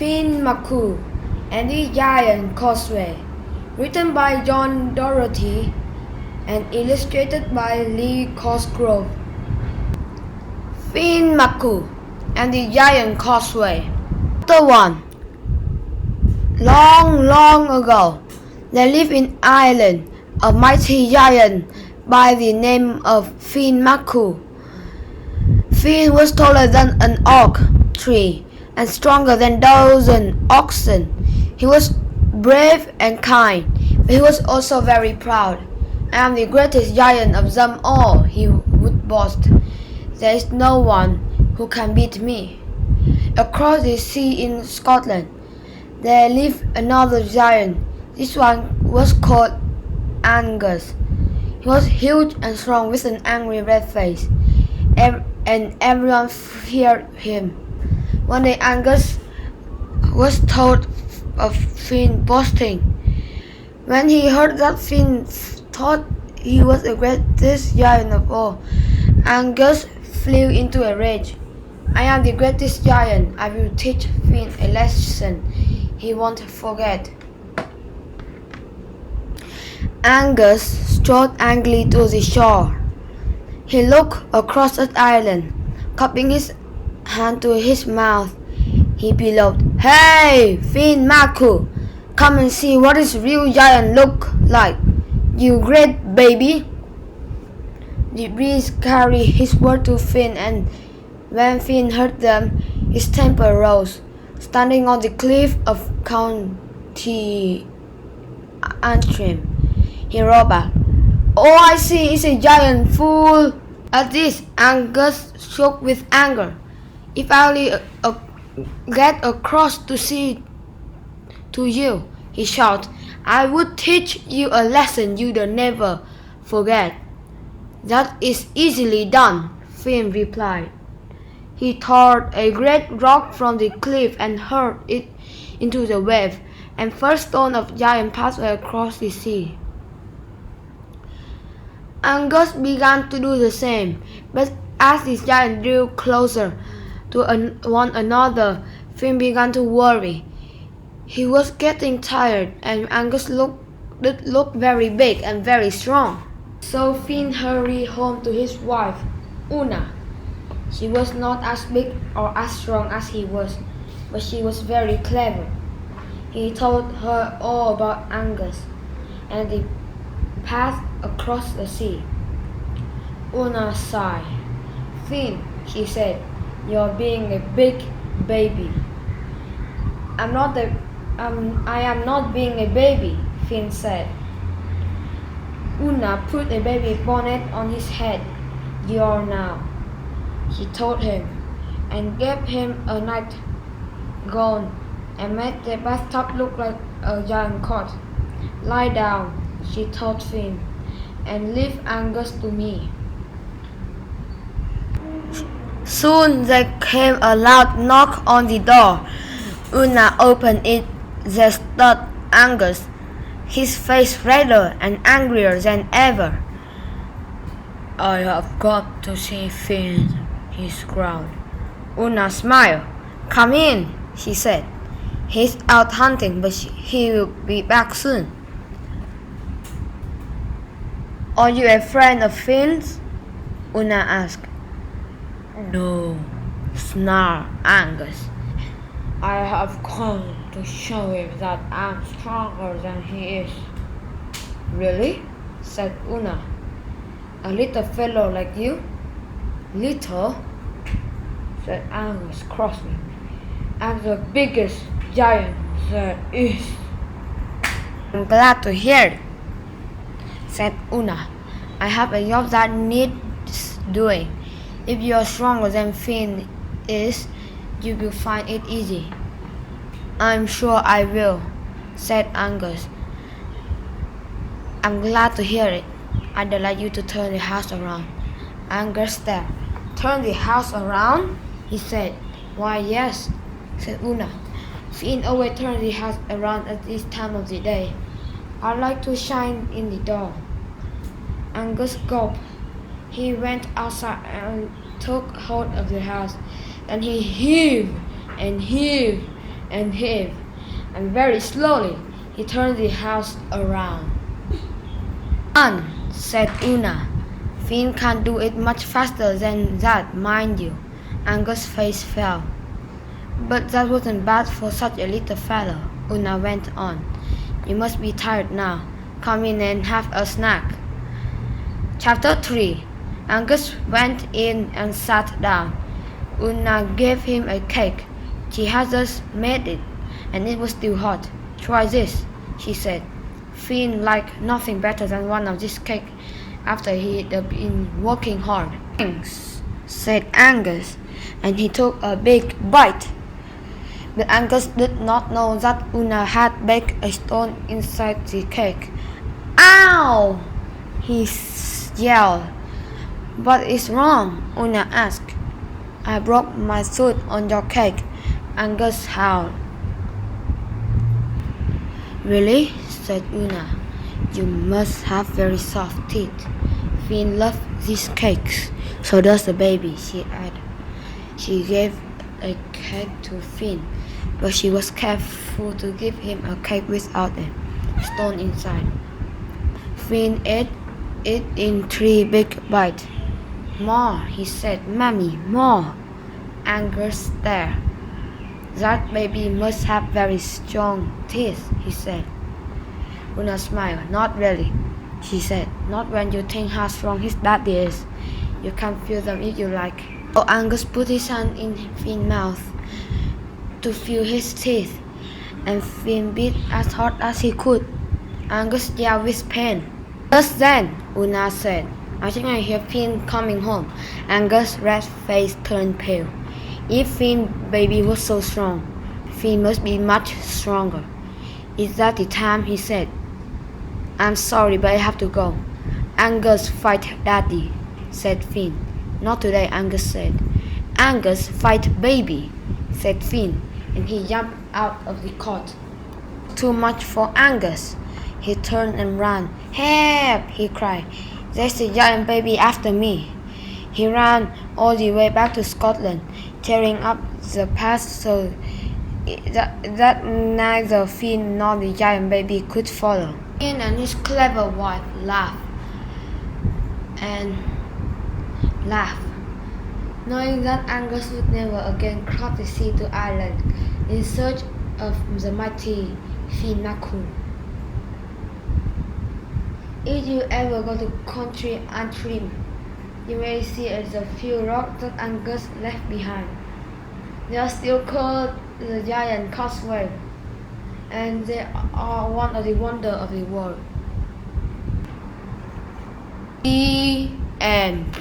MacCool and the Giant Causeway, written by John Dorothy and illustrated by Lee Cosgrove. MacCool and the Giant Causeway. Chapter 1. Long ago, there lived in Ireland a mighty giant by the name of MacCool. Finn was taller than an oak tree and stronger than dozen oxen. He was brave and kind, but he was also very proud. "I am the greatest giant of them all," he would boast. "There is no one who can beat me." Across the sea in Scotland, there lived another giant. This one was called Angus. He was huge and strong with an angry red face, and everyone feared him. One day Angus was told of Finn boasting. When he heard that Finn thought he was the greatest giant of all, Angus flew into a rage. "I am the greatest giant. I will teach Finn a lesson he won't forget." Angus strode angrily to the shore. He looked across at Ireland, cupping his hand to his mouth. He bellowed, "Hey, MacCool, come and see what this real giant look like, you great baby." The breeze carried his words to Finn, and when Finn heard them, his temper rose. Standing on the cliff of County Antrim, he roared back, "All I see is a giant fool." At this, Angus shook with anger. "If I only get across to see to you," he shouted, "I would teach you a lesson you'd never forget." "That is easily done," Finn replied. He tore a great rock from the cliff and hurled it into the wave, and first stone of giant passed across the sea. Angus began to do the same, but as the giants drew closer to one another, Finn began to worry. He was getting tired, and Angus looked very big and very strong. So Finn hurried home to his wife, Una. She was not as big or as strong as he was, but she was very clever. He told her all about Angus and the path across the sea. Una sighed. "Finn," she said, "you're being a big baby." I am not being a baby," Finn said. Una put a baby bonnet on his head. "You're now," she told him, and gave him a nightgown and made the bathtub look like a giant cot. "Lie down," she told Finn, "and leave Angus to me." Soon there came a loud knock on the door. Una opened it. There stood Angus, his face redder and angrier than ever. "I have got to see Finn," he growled. Una smiled. "Come in," she said. "He's out hunting, but he will be back soon." "Are you a friend of Finn's?" Una asked. "No," snarled Angus. "I have come to show him that I'm stronger than he is." "Really?" said Una. "A little fellow like you?" "Little?" said Angus crossly. "I'm the biggest giant there is." "I'm glad to hear it," said Una. "I have a job that needs doing. If you're stronger than Finn is, you will find it easy." "I'm sure I will," said Angus. "I'm glad to hear it. I'd like you to turn the house around." Angus stared. "Turn the house around?" he said. "Why, yes," said Una. "Finn always turns the house around at this time of the day. I like to shine in the door." Angus gulped. He went outside and took hold of the house. Then he heaved and heaved and heaved, and very slowly he turned the house around. "Run," said Una. "Finn can't do it much faster than that, mind you." Angus' face fell. "But that wasn't bad for such a little fellow," Una went on. "You must be tired now. Come in and have a snack." Chapter 3. Angus went in and sat down. Una gave him a cake. She had just made it, and it was still hot. "Try this," she said. Finn liked nothing better than one of this cake after he had been working hard. "Thanks," said Angus, and he took a big bite. But Angus did not know that Una had baked a stone inside the cake. "Ow!" he yelled. "What is wrong?" Una asked. "I broke my tooth on your cake," Angus howled. "Really?" said Una. "You must have very soft teeth. Finn loves these cakes. So does the baby," she added. She gave a cake to Finn, but she was careful to give him a cake without a stone inside. Finn ate it in 3 big bites. "More," he said. "Mommy, more." Angus stared. "That baby must have very strong teeth," he said. Una smiled. "Not really," she said. "Not when you think how strong his daddy is. You can feel them if you like." So Angus put his hand in Finn's mouth to feel his teeth, and Finn bit as hard as he could. Angus yelled with pain. "Just then," Una said, "I think I hear Finn coming home." Angus' red face turned pale. If Finn's baby was so strong, Finn must be much stronger. "Is that the time?" he said. "I'm sorry, but I have to go." "Angus, fight Daddy," said Finn. "Not today," Angus said. "Angus, fight baby," said Finn, and he jumped out of the cot. Too much for Angus. He turned and ran. "Help!" he cried. "There's a giant baby after me." He ran all the way back to Scotland, tearing up the path so that neither Finn nor the giant baby could follow. Finn and his clever wife laughed and laughed, knowing that Angus would never again cross the sea to Ireland in search of the mighty MacCool. If you ever go to country Antrim, you may see the few rocks that Angus left behind. They are still called the giant Causeway, and they are one of the wonders of the world. The end.